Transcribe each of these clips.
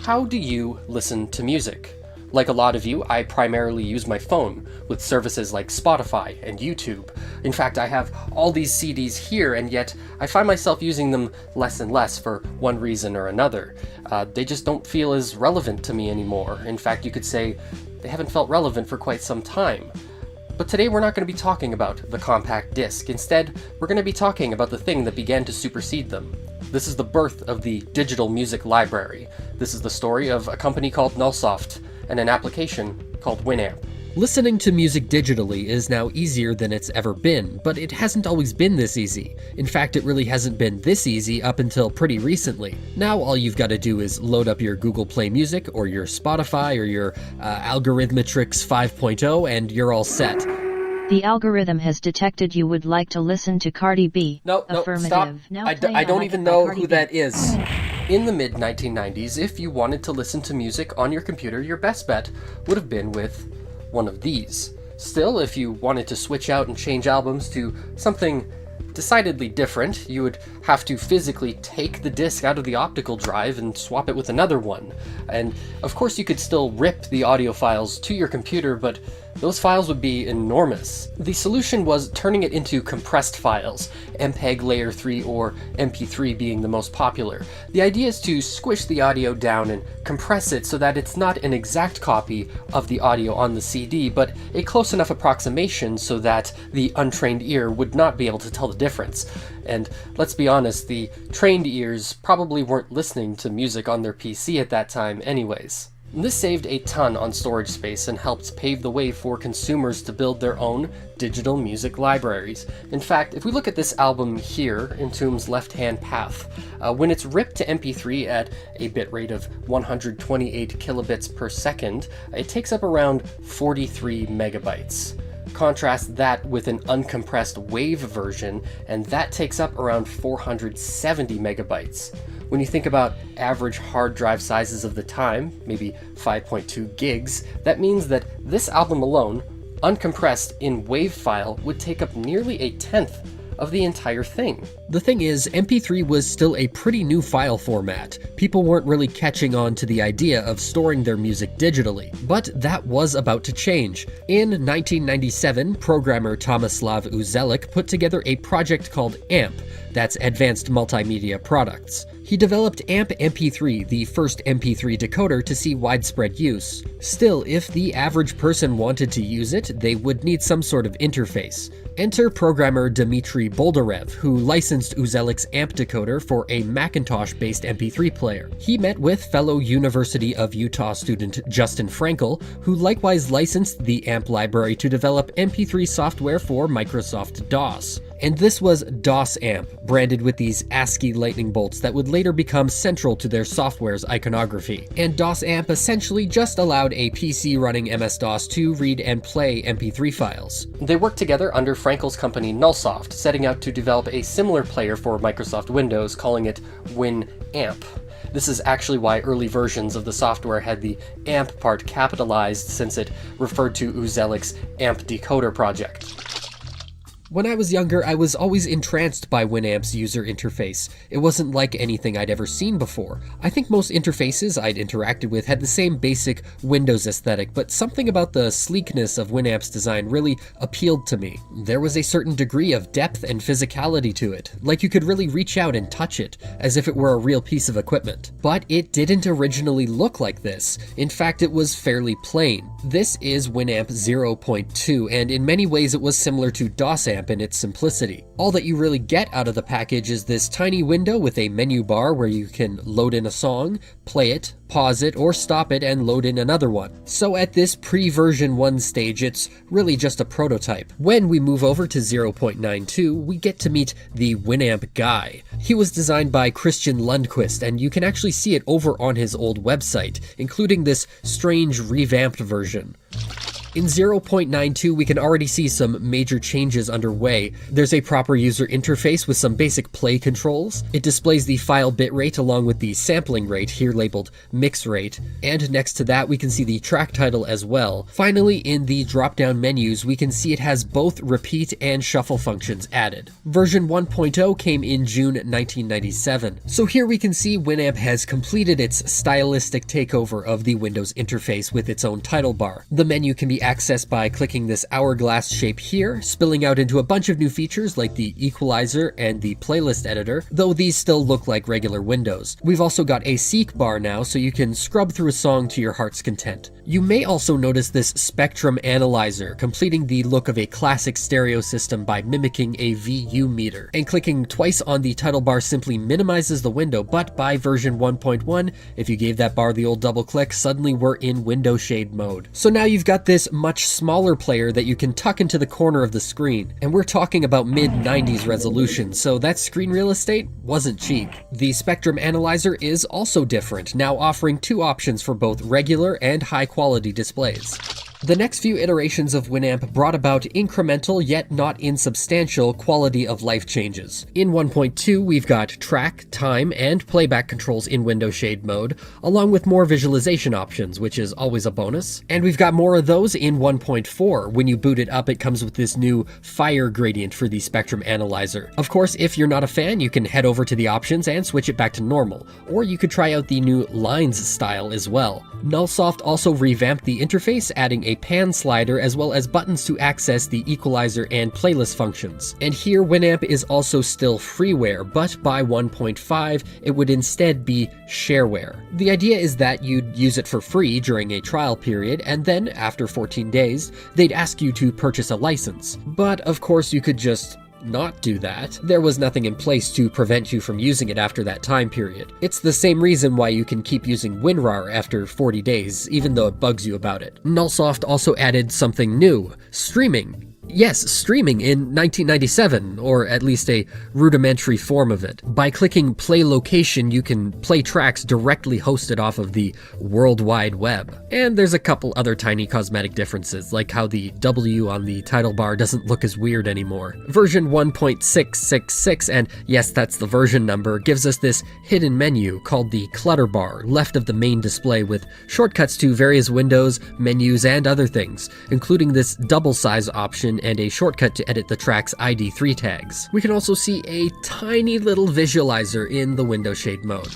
How do you listen to music? Like a lot of you, I primarily use my phone, with services like Spotify and YouTube. In fact, I have all these CDs here, and yet I find myself using them less and less for one reason or another. They just don't feel as relevant to me anymore. In fact, you could say they haven't felt relevant for quite some time. But today we're not going to be talking about the compact disc. Instead, we're going to be talking about the thing that began to supersede them. This is the birth of the digital music library. This is the story of a company called Nullsoft and an application called Winamp. Listening to music digitally is now easier than it's ever been, but it hasn't always been this easy. In fact, it really hasn't been this easy up until pretty recently. Now all you've got to do is load up your Google Play Music or your Spotify or your Algorithmetrix 5.0 and you're all set. The algorithm has detected you would like to listen to Cardi B. No, stop. I don't even know who that is. In the mid-1990s, if you wanted to listen to music on your computer, your best bet would have been with one of these. Still, if you wanted to switch out and change albums to something decidedly different, you would have to physically take the disc out of the optical drive and swap it with another one. And of course you could still rip the audio files to your computer, but those files would be enormous. The solution was turning it into compressed files, MPEG Layer 3 or MP3 being the most popular. The idea is to squish the audio down and compress it so that it's not an exact copy of the audio on the CD, but a close enough approximation so that the untrained ear would not be able to tell the difference. And let's be honest, the trained ears probably weren't listening to music on their PC at that time anyways. This saved a ton on storage space and helped pave the way for consumers to build their own digital music libraries. In fact, if we look at this album here, Entombed's Left-Hand Path, when it's ripped to MP3 at a bitrate of 128 kilobits per second, it takes up around 43 megabytes. Contrast that with an uncompressed WAV version, and that takes up around 470 megabytes. When you think about average hard drive sizes of the time, maybe 5.2 gigs, that means that this album alone, uncompressed in WAV file, would take up nearly a tenth of the entire thing. The thing is, MP3 was still a pretty new file format. People weren't really catching on to the idea of storing their music digitally, but that was about to change. In 1997, programmer Tomislav Uzelik put together a project called AMP, that's Advanced Multimedia Products. He developed AMP MP3, the first MP3 decoder to see widespread use. Still, if the average person wanted to use it, they would need some sort of interface. Enter programmer Dmitry Boldarev, who licensed Uzelik's AMP decoder for a Macintosh-based MP3 player. He met with fellow University of Utah student Justin Frankel, who likewise licensed the AMP library to develop MP3 software for Microsoft DOS. And this was DOS AMP, branded with these ASCII lightning bolts that would later become central to their software's iconography. And DOS AMP essentially just allowed a PC running MS-DOS to read and play MP3 files. They worked together under Frankel's company Nullsoft, setting out to develop a similar player for Microsoft Windows, calling it Winamp. This is actually why early versions of the software had the AMP part capitalized, since it referred to Uzelik's AMP decoder project. When I was younger, I was always entranced by Winamp's user interface. It wasn't like anything I'd ever seen before. I think most interfaces I'd interacted with had the same basic Windows aesthetic, but something about the sleekness of Winamp's design really appealed to me. There was a certain degree of depth and physicality to it, like you could really reach out and touch it, as if it were a real piece of equipment. But it didn't originally look like this. In fact, it was fairly plain. This is Winamp 0.2, and in many ways it was similar to DOS AMP in its simplicity. All that you really get out of the package is this tiny window with a menu bar where you can load in a song, play it, pause it, or stop it and load in another one. So at this pre-version 1 stage, it's really just a prototype. When we move over to 0.92, we get to meet the Winamp guy. He was designed by Christian Lundquist, and you can actually see it over on his old website, including this strange revamped version. In 0.92, we can already see some major changes underway. There's a proper user interface with some basic play controls. It displays the file bitrate along with the sampling rate, here labeled mix rate, and next to that we can see the track title as well. Finally, in the drop-down menus, we can see it has both repeat and shuffle functions added. Version 1.0 came in June 1997. So here we can see Winamp has completed its stylistic takeover of the Windows interface with its own title bar. The menu can be accessed by clicking this hourglass shape here, spilling out into a bunch of new features like the equalizer and the playlist editor, though these still look like regular windows. We've also got a seek bar now, so you can scrub through a song to your heart's content. You may also notice this spectrum analyzer, completing the look of a classic stereo system by mimicking a VU meter. And clicking twice on the title bar simply minimizes the window, but by version 1.1, if you gave that bar the old double click, suddenly we're in window shade mode. So now you've got this much smaller player that you can tuck into the corner of the screen. And we're talking about mid-90s resolution, so that screen real estate wasn't cheap. The spectrum analyzer is also different, now offering two options for both regular and high quality displays. The next few iterations of Winamp brought about incremental yet not insubstantial quality of life changes. In 1.2, we've got track, time, and playback controls in window shade mode, along with more visualization options, which is always a bonus. And we've got more of those in 1.4. When you boot it up, it comes with this new fire gradient for the spectrum analyzer. Of course, if you're not a fan, you can head over to the options and switch it back to normal, or you could try out the new lines style as well. Nullsoft also revamped the interface, adding a pan slider as well as buttons to access the equalizer and playlist functions. And here Winamp is also still freeware, but by 1.5 it would instead be shareware. The idea is that you'd use it for free during a trial period, and then after 14 days they'd ask you to purchase a license. But of course you could just not do that. There was nothing in place to prevent you from using it after that time period. It's the same reason why you can keep using WinRAR after 40 days, even though it bugs you about it. Nullsoft also added something new: streaming. Yes, streaming in 1997, or at least a rudimentary form of it. By clicking play location, you can play tracks directly hosted off of the World Wide Web. And there's a couple other tiny cosmetic differences, like how the W on the title bar doesn't look as weird anymore. Version 1.666, and yes, that's the version number, gives us this hidden menu called the clutter bar, left of the main display, with shortcuts to various windows, menus, and other things, including this double size option and a shortcut to edit the track's ID3 tags. We can also see a tiny little visualizer in the window shade mode.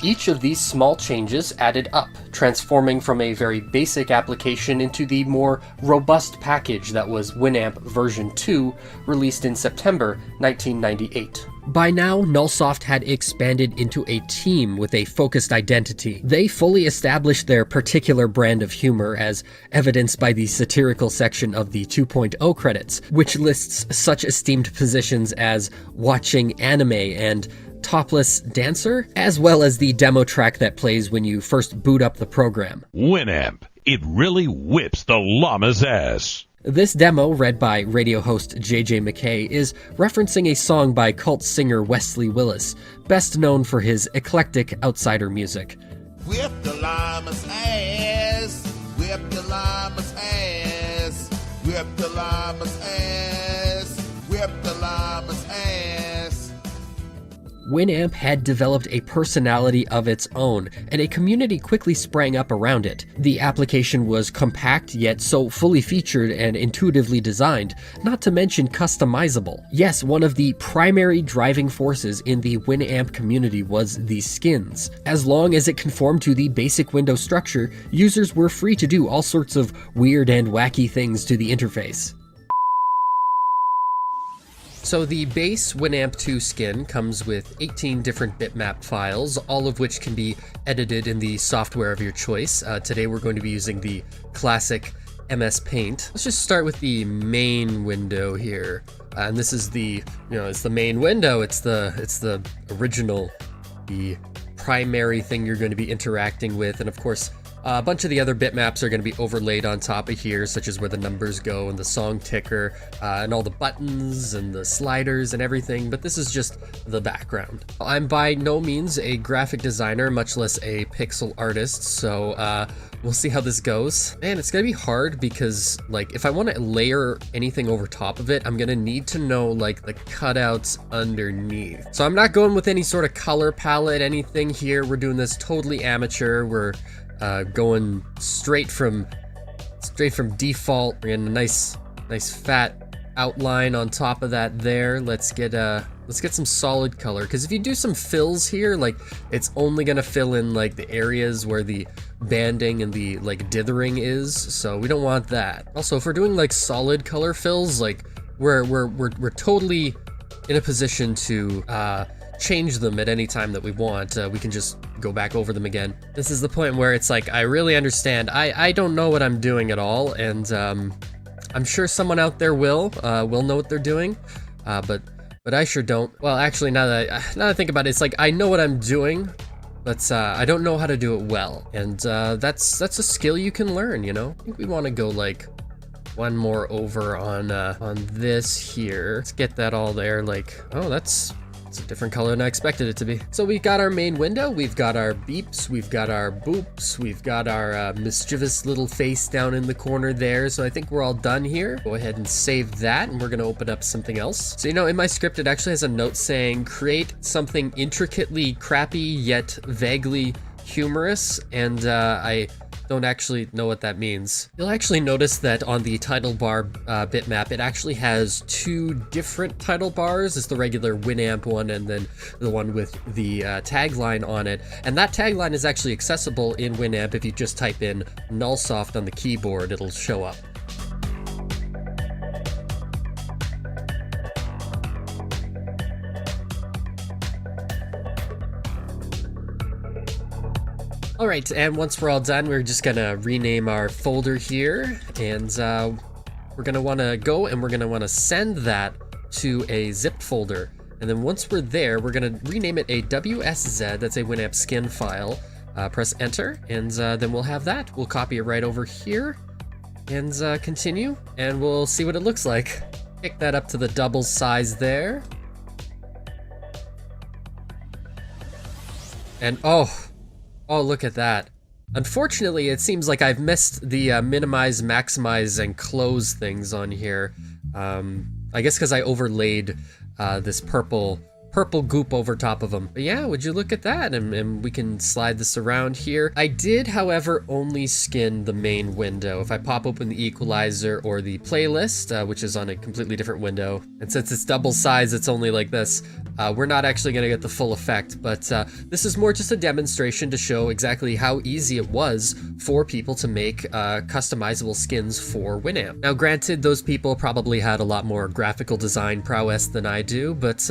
Each of these small changes added up, transforming from a very basic application into the more robust package that was Winamp version 2, released in September 1998. By now, Nullsoft had expanded into a team with a focused identity. They fully established their particular brand of humor, as evidenced by the satirical section of the 2.0 credits, which lists such esteemed positions as watching anime and topless dancer, as well as the demo track that plays when you first boot up the program. Winamp, it really whips the llama's ass. This demo, read by radio host JJ McKay, is referencing a song by cult singer Wesley Willis, best known for his eclectic outsider music. Whip the llama's ass, whip the llama's ass, whip the llama's ass, whip the llama's ass. Winamp had developed a personality of its own, and a community quickly sprang up around it. The application was compact yet so fully featured and intuitively designed, not to mention customizable. Yes, one of the primary driving forces in the Winamp community was the skins. As long as it conformed to the basic window structure, users were free to do all sorts of weird and wacky things to the interface. So the base Winamp 2 skin comes with 18 different bitmap files, all of which can be edited in the software of your choice. Today we're going to be using the classic MS Paint. Let's just start with the main window here. And this is the, it's the main window. It's the original, the primary thing you're going to be interacting with. And of course, A bunch of the other bitmaps are going to be overlaid on top of here, such as where the numbers go and the song ticker and all the buttons and the sliders and everything, but this is just the background. I'm by no means a graphic designer, much less a pixel artist, so we'll see how this goes. Man, it's gonna be hard because, like, if I want to layer anything over top of it, I'm gonna need to know, like, the cutouts underneath. So I'm not going with any sort of color palette, anything here. We're doing this totally amateur. We're going straight from default. We're getting a nice fat outline on top of that there. Let's get some solid color, because if you do some fills here, like, it's only gonna fill in like the areas where the banding and the like dithering is, so we don't want that. Also, if we're doing like solid color fills, like we're totally in a position to change them at any time that we want. We can just go back over them again. This is the point where it's like, I really understand. I don't know what I'm doing at all, and I'm sure someone out there will know what they're doing, but I sure don't. Well, actually, now that I think about it, it's like I know what I'm doing, but I don't know how to do it well, and that's a skill you can learn, you know? I think we want to go like one more over on this here. Let's get that all there. Like, oh, it's a different color than I expected it to be. So we've got our main window, we've got our beeps, we've got our boops, we've got our mischievous little face down in the corner there. So I think we're all done here. Go ahead and save that, and we're gonna open up something else. So, you know, in my script, it actually has a note saying, create something intricately crappy yet vaguely humorous, and I don't actually know what that means. You'll actually notice that on the title bar bitmap, it actually has two different title bars. It's the regular Winamp one and then the one with the tagline on it. And that tagline is actually accessible in Winamp. If you just type in nullsoft on the keyboard, it'll show up. All right, and once we're all done, we're just gonna rename our folder here, and we're gonna wanna go and we're gonna wanna send that to a zipped folder. And then once we're there, we're gonna rename it a WSZ, that's a Winamp skin file. Press enter, and then we'll have that. We'll copy it right over here, and continue, and we'll see what it looks like. Pick that up to the double size there. And oh, look at that. Unfortunately, it seems like I've missed the minimize, maximize, and close things on here. I guess because I overlaid this purple goop over top of them. But yeah, would you look at that? And we can slide this around here. I did, however, only skin the main window. If I pop open the equalizer or the playlist, which is on a completely different window, and since it's double size, it's only like this, we're not actually going to get the full effect, but this is more just a demonstration to show exactly how easy it was for people to make customizable skins for Winamp. Now, granted, those people probably had a lot more graphical design prowess than I do, but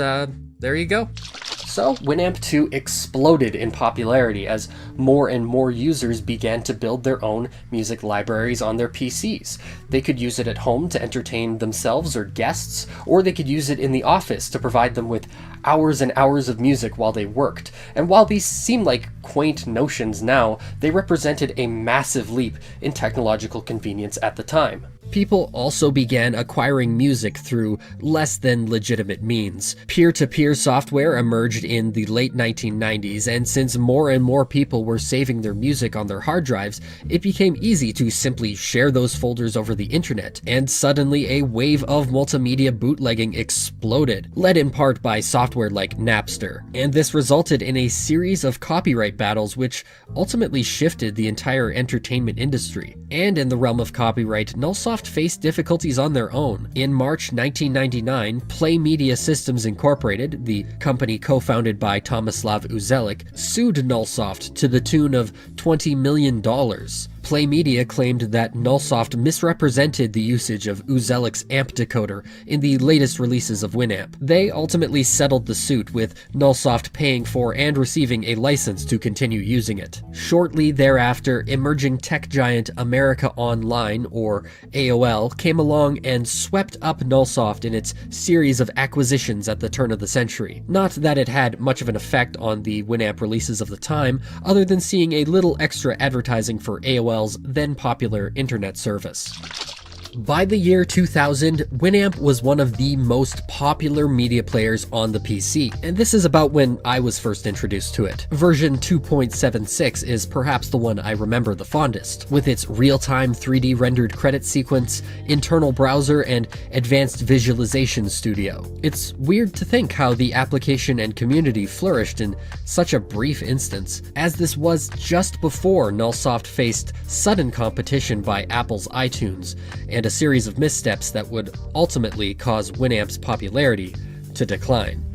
there you go. So, Winamp 2 exploded in popularity as more and more users began to build their own music libraries on their PCs. They could use it at home to entertain themselves or guests, or they could use it in the office to provide them with hours and hours of music while they worked. And while these seem like quaint notions now, they represented a massive leap in technological convenience at the time. People also began acquiring music through less than legitimate means. Peer-to-peer software emerged in the late 1990s, and since more and more people were saving their music on their hard drives, it became easy to simply share those folders over the internet, and suddenly a wave of multimedia bootlegging exploded, led in part by software like Napster. And this resulted in a series of copyright battles which ultimately shifted the entire entertainment industry. And in the realm of copyright, Nullsoft faced difficulties on their own. In March 1999, Play Media Systems Incorporated, the company co-founded by Tomislav Uzelik, sued Nullsoft to the tune of $20 million. Play Media claimed that Nullsoft misrepresented the usage of Uzelic's amp decoder in the latest releases of Winamp. They ultimately settled the suit, with Nullsoft paying for and receiving a license to continue using it. Shortly thereafter, emerging tech giant America Online, or AOL, came along and swept up Nullsoft in its series of acquisitions at the turn of the century. Not that it had much of an effect on the Winamp releases of the time, other than seeing a little extra advertising for AOL's then popular internet service. By the year 2000, Winamp was one of the most popular media players on the PC, and this is about when I was first introduced to it. Version 2.76 is perhaps the one I remember the fondest, with its real-time 3D rendered credit sequence, internal browser, and advanced visualization studio. It's weird to think how the application and community flourished in such a brief instance, as this was just before Nullsoft faced sudden competition by Apple's iTunes, and a series of missteps that would ultimately cause Winamp's popularity to decline.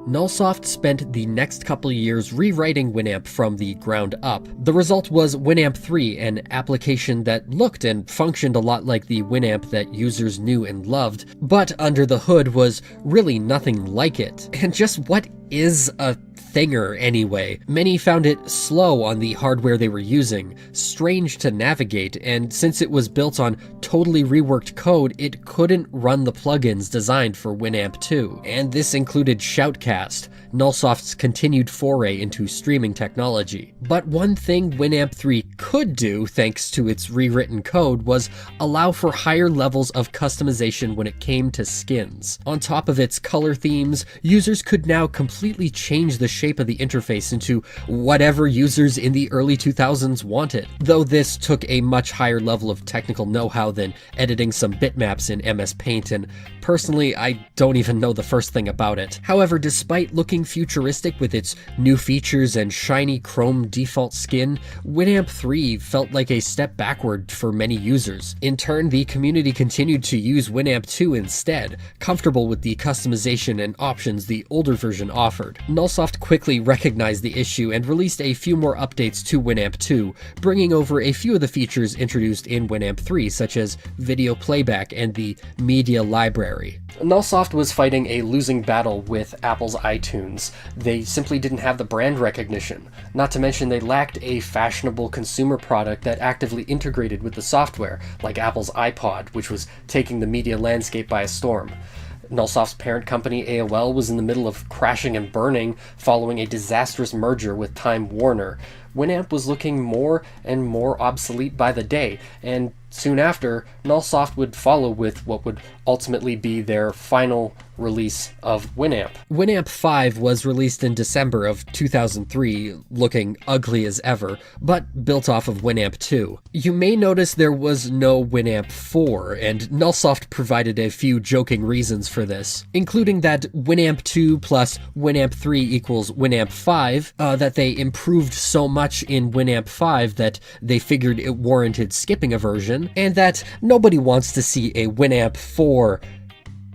Nullsoft spent the next couple years rewriting Winamp from the ground up. The result was Winamp 3, an application that looked and functioned a lot like the Winamp that users knew and loved, but under the hood was really nothing like it. And just what is a thinger anyway? Many found it slow on the hardware they were using, strange to navigate, and since it was built on totally reworked code, it couldn't run the plugins designed for Winamp 2. And this included Shoutcast, Nullsoft's continued foray into streaming technology. But one thing Winamp 3 could do, thanks to its rewritten code, was allow for higher levels of customization when it came to skins. On top of its color themes, users could now completely change the shape of the interface into whatever users in the early 2000s wanted, though this took a much higher level of technical know-how than editing some bitmaps in MS Paint, and personally, I don't even know the first thing about it. However, despite looking futuristic with its new features and shiny chrome default skin, Winamp 3 felt like a step backward for many users. In turn, the community continued to use Winamp 2 instead, comfortable with the customization and options the older version offered. Nullsoft quickly recognized the issue and released a few more updates to Winamp 2, bringing over a few of the features introduced in Winamp 3, such as video playback and the media library. Nullsoft was fighting a losing battle with Apple's iTunes. They simply didn't have the brand recognition. Not to mention they lacked a fashionable consumer product that actively integrated with the software, like Apple's iPod, which was taking the media landscape by a storm. Nullsoft's parent company, AOL, was in the middle of crashing and burning following a disastrous merger with Time Warner. Winamp was looking more and more obsolete by the day, and soon after, Nullsoft would follow with what would ultimately be their final release of Winamp. Winamp 5 was released in December of 2003, looking ugly as ever, but built off of Winamp 2. You may notice there was no Winamp 4, and Nullsoft provided a few joking reasons for this, including that Winamp 2 plus Winamp 3 equals Winamp 5, that they improved so much in Winamp 5 that they figured it warranted skipping a version, and that nobody wants to see a Winamp 4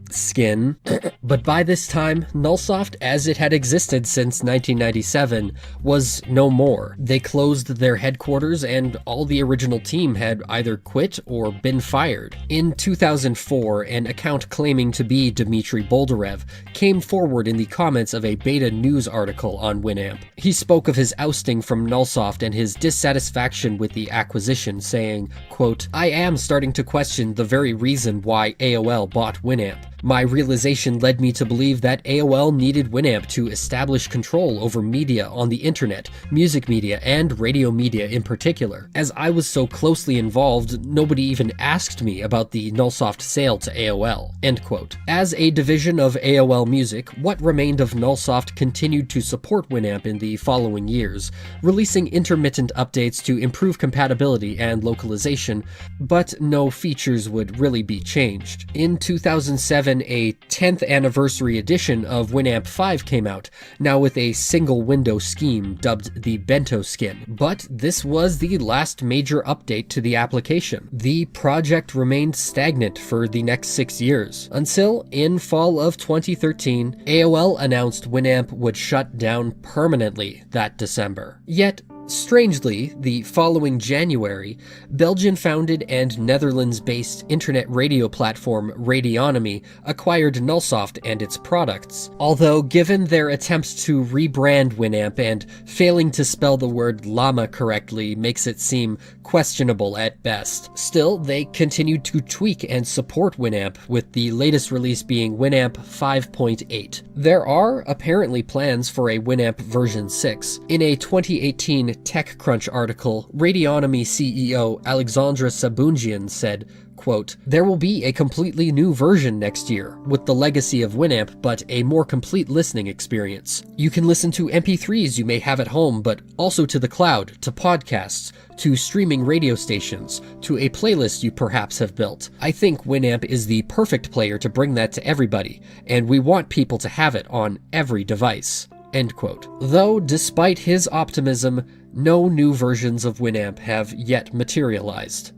skin. But by this time, Nullsoft, as it had existed since 1997, was no more. They closed their headquarters and all the original team had either quit or been fired. In 2004, an account claiming to be Dmitry Boldarev came forward in the comments of a beta news article on Winamp. He spoke of his ousting from Nullsoft and his dissatisfaction with the acquisition, saying, quote, "I am starting to question the very reason why AOL bought Winamp. My realization led me to believe that AOL needed Winamp to establish control over media on the internet, music media, and radio media in particular. As I was so closely involved, nobody even asked me about the Nullsoft sale to AOL." End quote. As a division of AOL Music, what remained of Nullsoft continued to support Winamp in the following years, releasing intermittent updates to improve compatibility and localization, but no features would really be changed. In 2007, when a 10th anniversary edition of Winamp 5 came out, now with a single window scheme dubbed the Bento skin. But this was the last major update to the application. The project remained stagnant for the next 6 years, until in fall of 2013, AOL announced Winamp would shut down permanently that December. Yet, strangely, the following January, Belgian-founded and Netherlands-based internet radio platform Radionomy acquired Nullsoft and its products. Although, given their attempts to rebrand Winamp and failing to spell the word llama correctly makes it seem questionable at best, still, they continued to tweak and support Winamp, with the latest release being Winamp 5.8. There are apparently plans for a Winamp version 6. In a 2018 TechCrunch article, Radionomy CEO Alexandra Sabungian said, quote, "There will be a completely new version next year, with the legacy of Winamp, but a more complete listening experience. You can listen to MP3s you may have at home, but also to the cloud, to podcasts, to streaming radio stations, to a playlist you perhaps have built. I think Winamp is the perfect player to bring that to everybody, and we want people to have it on every device." End quote. Though, despite his optimism, no new versions of Winamp have yet materialized.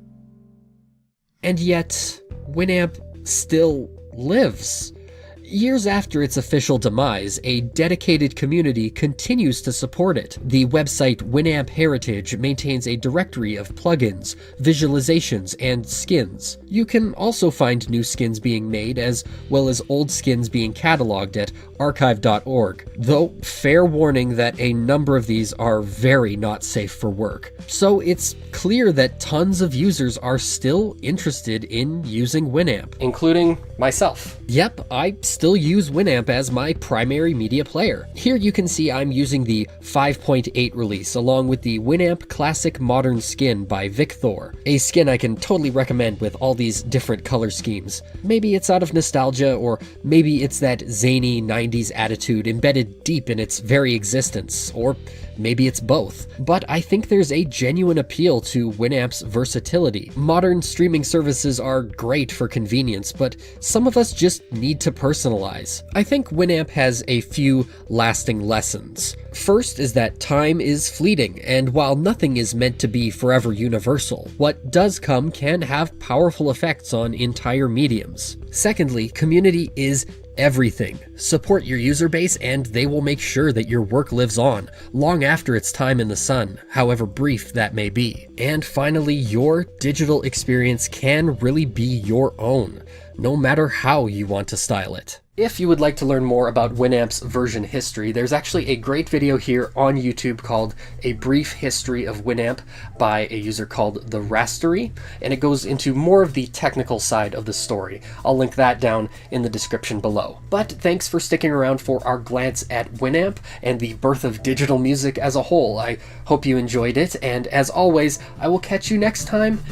And yet, Winamp still lives. Years after its official demise, a dedicated community continues to support it. The website Winamp Heritage maintains a directory of plugins, visualizations, and skins. You can also find new skins being made, as well as old skins being cataloged at archive.org, though fair warning that a number of these are very not safe for work. So it's clear that tons of users are still interested in using Winamp. Including myself. Yep, I still use Winamp as my primary media player. Here you can see I'm using the 5.8 release along with the Winamp Classic Modern skin by Victor, a skin I can totally recommend with all these different color schemes. Maybe it's out of nostalgia, or maybe it's that zany 90s attitude embedded deep in its very existence, or maybe it's both. But I think there's a genuine appeal to Winamp's versatility. Modern streaming services are great for convenience, but some of us just need to personalize. I think Winamp has a few lasting lessons. First is that time is fleeting, and while nothing is meant to be forever universal, what does come can have powerful effects on entire mediums. Secondly, community is everything. Support your user base and they will make sure that your work lives on, long after its time in the sun, however brief that may be. And finally, your digital experience can really be your own, no matter how you want to style it. If you would like to learn more about Winamp's version history, there's actually a great video here on YouTube called A Brief History of Winamp by a user called The Rastery, and it goes into more of the technical side of the story. I'll link that down in the description below. But thanks for sticking around for our glance at Winamp and the birth of digital music as a whole. I hope you enjoyed it, and as always, I will catch you next time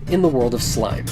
in the world of slime.